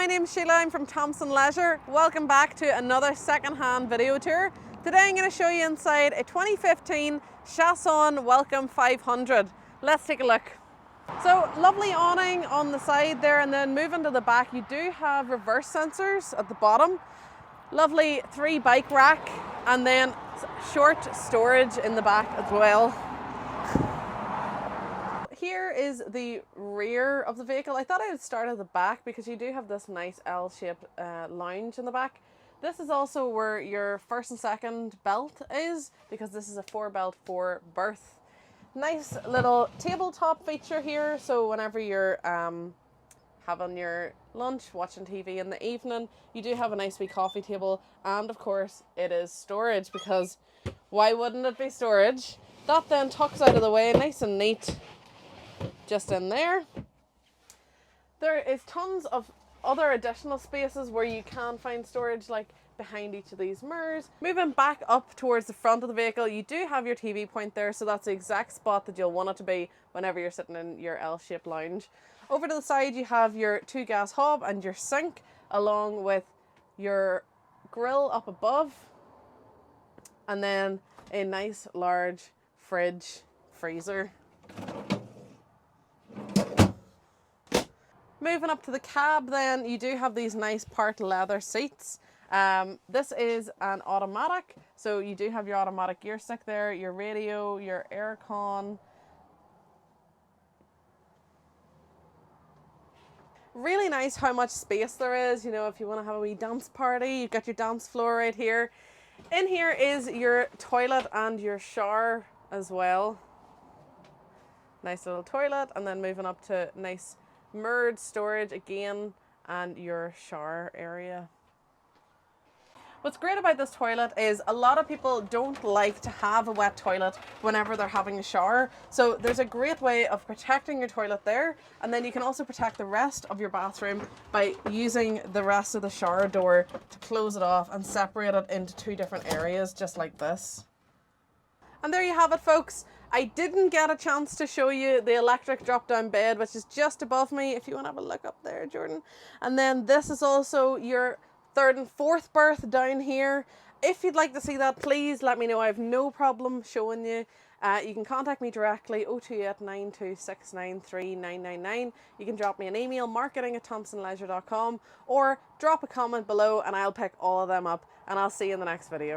my name's Sheila, I'm from Thompson Leisure. Welcome back to another second-hand video tour. Today I'm going to show you inside a 2015 Chausson Welcome 500. Let's take a look. So lovely awning on the side there, and then moving to the back you do have reverse sensors at the bottom. Lovely 3 bike rack and then short storage in the back as well. Here is the rear of the vehicle. I thought I would start at the back because you do have this nice L-shaped lounge in the back. This is also where your first and second belt is, because this is a 4-belt 4-berth. Nice little tabletop feature here, so whenever you're having your lunch, watching TV in the evening, you do have a nice wee coffee table, and of course it is storage, because why wouldn't it be storage? That then tucks out of the way nice and neat just in there. There is tons of other additional spaces where you can find storage, like behind each of these mirrors. Moving back up towards the front of the vehicle, you do have your TV point there, so that's the exact spot that you'll want it to be whenever you're sitting in your L-shaped lounge. Over to the side you have your 2 gas hob and your sink, along with your grill up above, and then a nice large fridge freezer. Moving up to the cab then, you do have these nice part leather seats. This is an automatic, so you do have your automatic gear stick there, your radio, your air con. Really nice how much space there is, you know, if you want to have a wee dance party, you've got your dance floor right here. In here is your toilet and your shower as well. Nice little toilet, and then moving up to nice mirrored storage again, and your shower area. What's great about this toilet is a lot of people don't like to have a wet toilet whenever they're having a shower. So there's a great way of protecting your toilet there, and then you can also protect the rest of your bathroom by using the rest of the shower door to close it off and separate it into 2 different areas, just like this. And there you have it, folks. I didn't get a chance to show you the electric drop-down bed, which is just above me, if you want to have a look up there, Jordan. And then this is also your 3rd and 4th berth down here. If you'd like to see that, please let me know. I have no problem showing you. You can contact me directly, 028 9269 999. You can drop me an email, marketing@thompsonleisure.com, or drop a comment below and I'll pick all of them up, and I'll see you in the next video.